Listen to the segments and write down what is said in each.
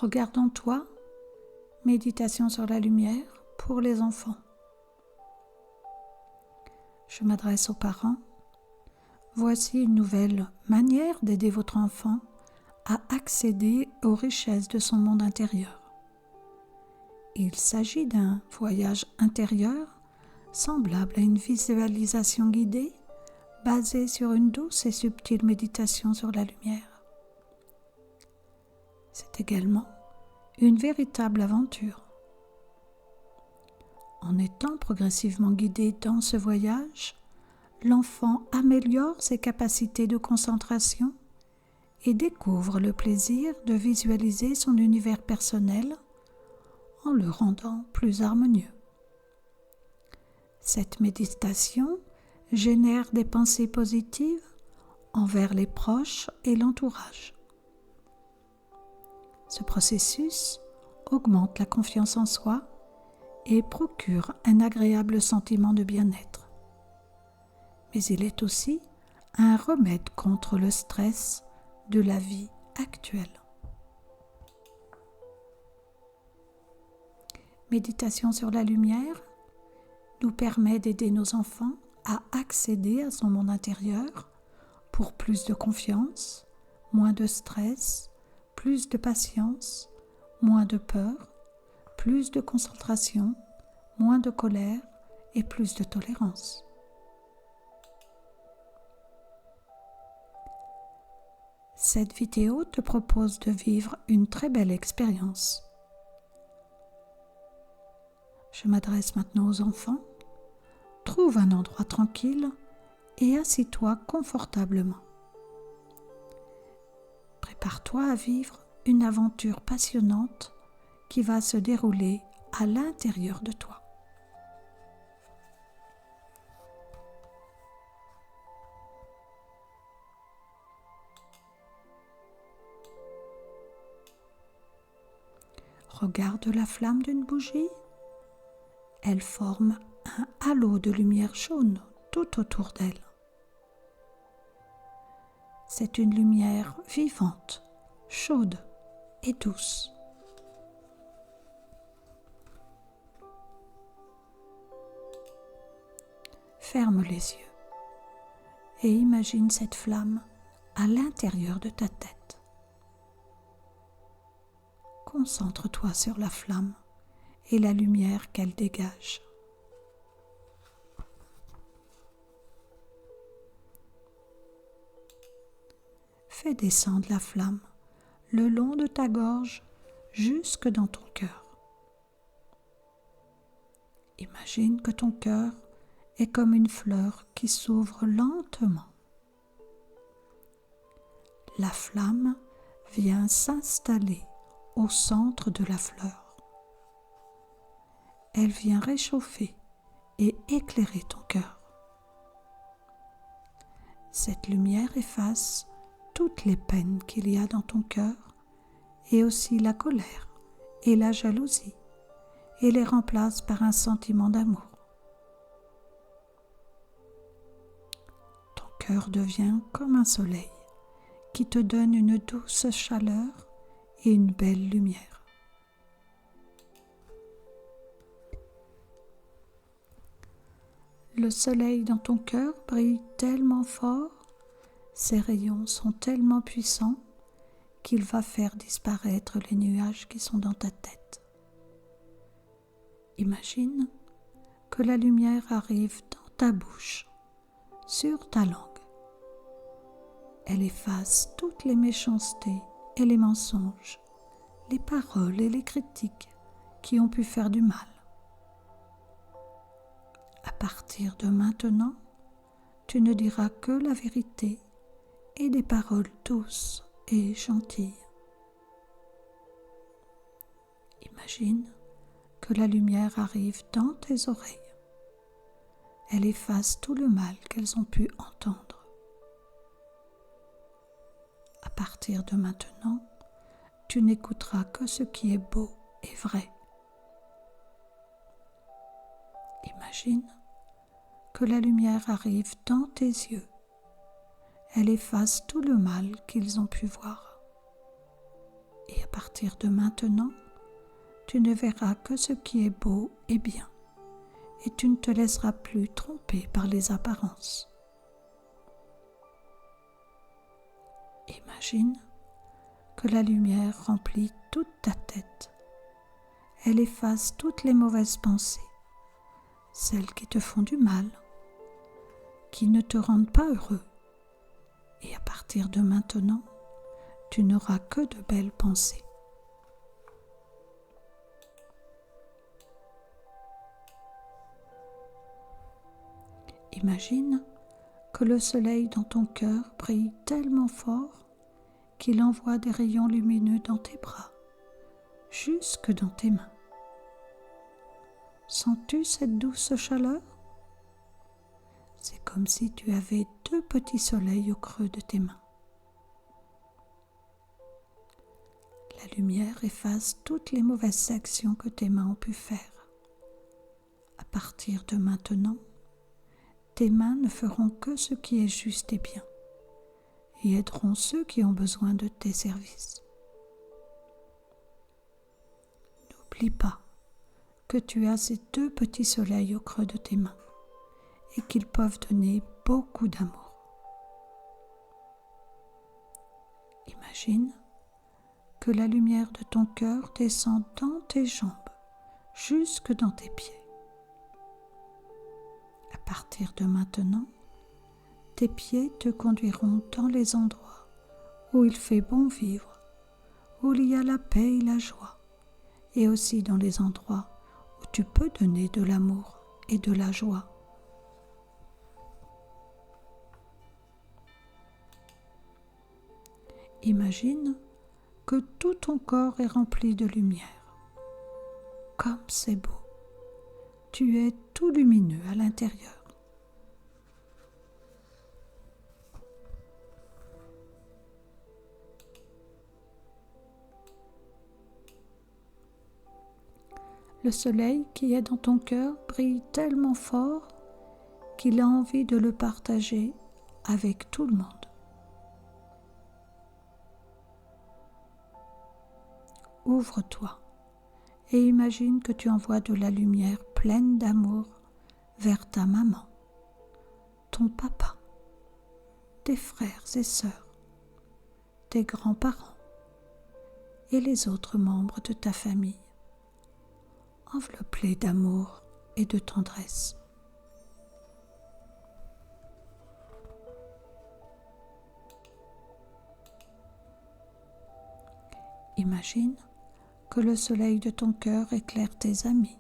Regarde en toi, méditation sur la lumière pour les enfants. Je m'adresse aux parents. Voici une nouvelle manière d'aider votre enfant à accéder aux richesses de son monde intérieur. Il s'agit d'un voyage intérieur semblable à une visualisation guidée basée sur une douce et subtile méditation sur la lumière. C'est également une véritable aventure. En étant progressivement guidé dans ce voyage, l'enfant améliore ses capacités de concentration et découvre le plaisir de visualiser son univers personnel en le rendant plus harmonieux. Cette méditation génère des pensées positives envers les proches et l'entourage. Ce processus augmente la confiance en soi et procure un agréable sentiment de bien-être. Mais il est aussi un remède contre le stress de la vie actuelle. Méditation sur la lumière nous permet d'aider nos enfants à accéder à son monde intérieur pour plus de confiance, moins de stress, plus de patience, moins de peur, plus de concentration, moins de colère et plus de tolérance. Cette vidéo te propose de vivre une très belle expérience. Je m'adresse maintenant aux enfants. Trouve un endroit tranquille et assis-toi confortablement. Prépare-toi à vivre une aventure passionnante qui va se dérouler à l'intérieur de toi. Regarde la flamme d'une bougie. Elle forme un halo de lumière jaune tout autour d'elle. C'est une lumière vivante, chaude et douce. Ferme les yeux et imagine cette flamme à l'intérieur de ta tête. Concentre-toi sur la flamme et la lumière qu'elle dégage. Fais descendre la flamme le long de ta gorge jusque dans ton cœur. Imagine que ton cœur est comme une fleur qui s'ouvre lentement. La flamme vient s'installer au centre de la fleur. Elle vient réchauffer et éclairer ton cœur. Cette lumière efface toutes les peines qu'il y a dans ton cœur et aussi la colère et la jalousie et les remplace par un sentiment d'amour. Ton cœur devient comme un soleil qui te donne une douce chaleur et une belle lumière. Le soleil dans ton cœur brille tellement fort, ses rayons sont tellement puissants qu'il va faire disparaître les nuages qui sont dans ta tête. Imagine que la lumière arrive dans ta bouche, sur ta langue. Elle efface toutes les méchancetés et les mensonges, les paroles et les critiques qui ont pu faire du mal. À partir de maintenant, tu ne diras que la vérité et des paroles douces et gentilles. Imagine que la lumière arrive dans tes oreilles. Elle efface tout le mal qu'elles ont pu entendre. À partir de maintenant, tu n'écouteras que ce qui est beau et vrai. Imagine que la lumière arrive dans tes yeux. Elle efface tout le mal qu'ils ont pu voir. Et à partir partir de maintenant, tu ne verras que ce qui est beau et bien, et tu ne te laisseras plus tromper par les apparences. Imagine que la lumière remplit toute ta tête. Elle efface toutes les mauvaises pensées, celles qui te font du mal, qui ne te rendent pas heureux. Et à partir de maintenant, tu n'auras que de belles pensées. Imagine que le soleil dans ton cœur brille tellement fort qu'il envoie des rayons lumineux dans tes bras, jusque dans tes mains. Sens-tu cette douce chaleur? C'est comme si tu avais 2 petits soleils au creux de tes mains. La lumière efface toutes les mauvaises actions que tes mains ont pu faire. À partir de maintenant, tes mains ne feront que ce qui est juste et bien et aideront ceux qui ont besoin de tes services. N'oublie pas que tu as ces 2 petits soleils au creux de tes mains et qu'ils peuvent donner beaucoup d'amour. Imagine que la lumière de ton cœur descend dans tes jambes, jusque dans tes pieds. À partir de maintenant, tes pieds te conduiront dans les endroits où il fait bon vivre, où il y a la paix et la joie, et aussi dans les endroits où tu peux donner de l'amour et de la joie. Imagine que tout ton corps est rempli de lumière. Comme c'est beau! Tu es tout lumineux à l'intérieur. Le soleil qui est dans ton cœur brille tellement fort qu'il a envie de le partager avec tout le monde. Ouvre-toi et imagine que tu envoies de la lumière pleine d'amour vers ta maman, ton papa, tes frères et sœurs, tes grands-parents et les autres membres de ta famille. Enveloppe-les d'amour et de tendresse. Imagine que le soleil de ton cœur éclaire tes amis.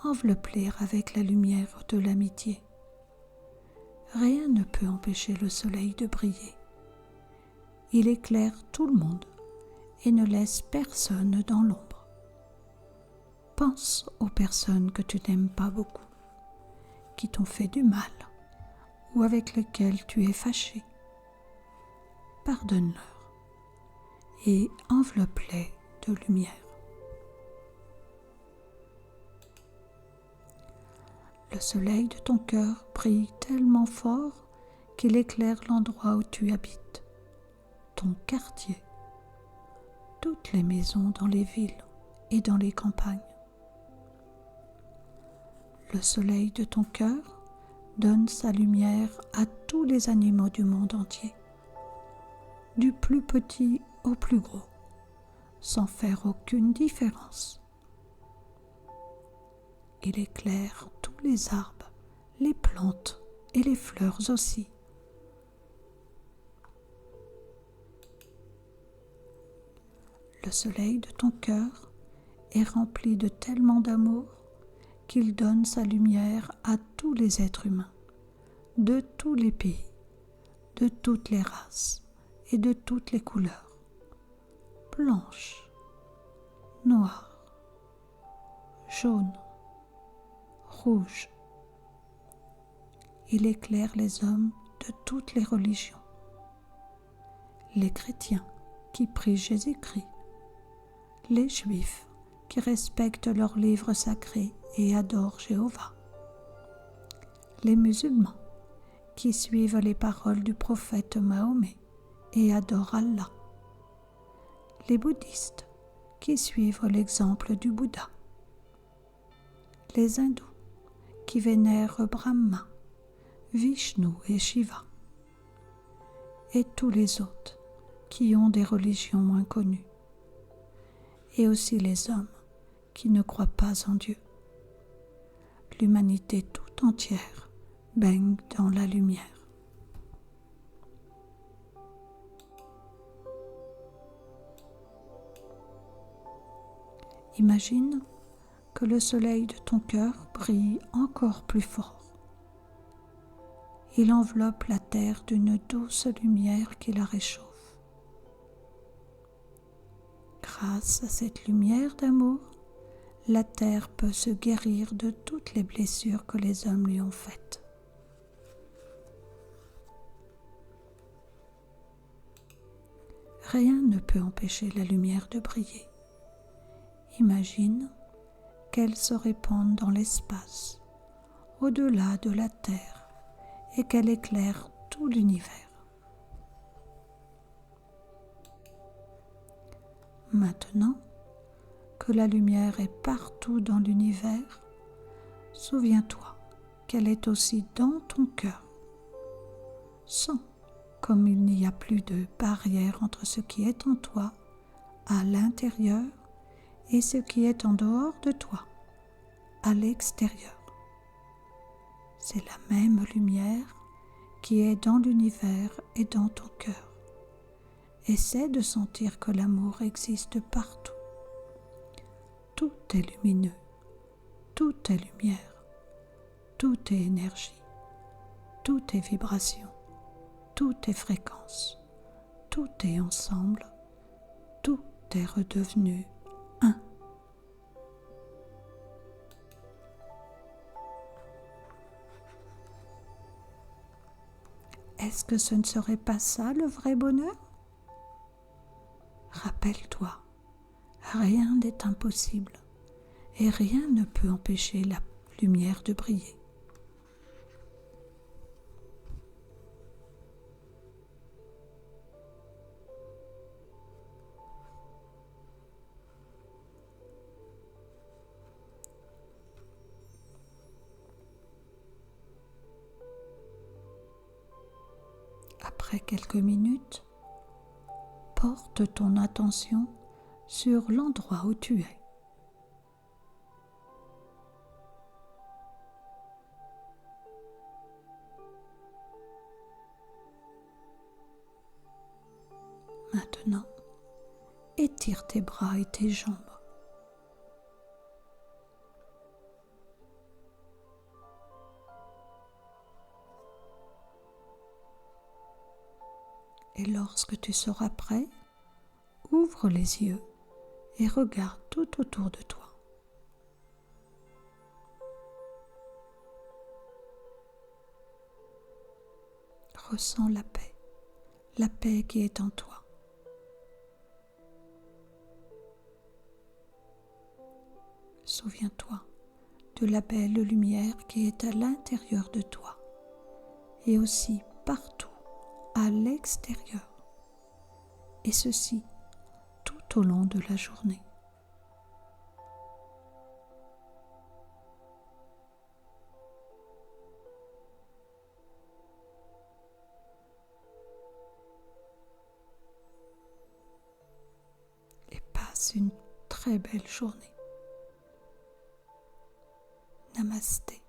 Enveloppe-les avec la lumière de l'amitié. Rien ne peut empêcher le soleil de briller. Il éclaire tout le monde et ne laisse personne dans l'ombre. Pense aux personnes que tu n'aimes pas beaucoup, qui t'ont fait du mal ou avec lesquelles tu es fâché. Pardonne-leur et enveloppe-les de lumière. Le soleil de ton cœur brille tellement fort qu'il éclaire l'endroit où tu habites, ton quartier, toutes les maisons dans les villes et dans les campagnes. Le soleil de ton cœur donne sa lumière à tous les animaux du monde entier, du plus petit au plus gros, sans faire aucune différence. Il éclaire tous les arbres, les plantes et les fleurs aussi. Le soleil de ton cœur est rempli de tellement d'amour qu'il donne sa lumière à tous les êtres humains, de tous les pays, de toutes les races et de toutes les couleurs, blanches, noires, jaunes, rouges. Il éclaire les hommes de toutes les religions, les chrétiens qui prient Jésus-Christ, les juifs qui respectent leurs livres sacrés et adorent Jéhovah, les musulmans qui suivent les paroles du prophète Mahomet et adorent Allah, les bouddhistes qui suivent l'exemple du Bouddha, les hindous qui vénèrent Brahma, Vishnu et Shiva, et tous les autres qui ont des religions moins connues, et aussi les hommes qui ne croient pas en Dieu. L'humanité tout entière baigne dans la lumière. Imagine que le soleil de ton cœur brille encore plus fort. Il enveloppe la terre d'une douce lumière qui la réchauffe. Grâce à cette lumière d'amour, la terre peut se guérir de toutes les blessures que les hommes lui ont faites. Rien ne peut empêcher la lumière de briller. Imagine qu'elle se répande dans l'espace, au-delà de la terre, et qu'elle éclaire tout l'univers. Maintenant que la lumière est partout dans l'univers, souviens-toi qu'elle est aussi dans ton cœur. Sens comme il n'y a plus de barrière entre ce qui est en toi, à l'intérieur, et ce qui est en dehors de toi, à l'extérieur. C'est la même lumière qui est dans l'univers et dans ton cœur. Essaie de sentir que l'amour existe partout. Tout est lumineux, tout est lumière, tout est énergie, tout est vibration, tout est fréquence, tout est ensemble, tout est redevenu un. Est-ce que ce ne serait pas ça le vrai bonheur? Rappelle-toi, rien n'est impossible et rien ne peut empêcher la lumière de briller. Après quelques minutes, porte ton attention sur l'endroit où tu es. Maintenant, étire tes bras et tes jambes. Et lorsque tu seras prêt, ouvre les yeux et regarde tout autour de toi. Ressens la paix qui est en toi. Souviens-toi de la belle lumière qui est à l'intérieur de toi et aussi partout à l'extérieur, et ceci tout au long de la journée. Et passe une très belle journée. Namasté.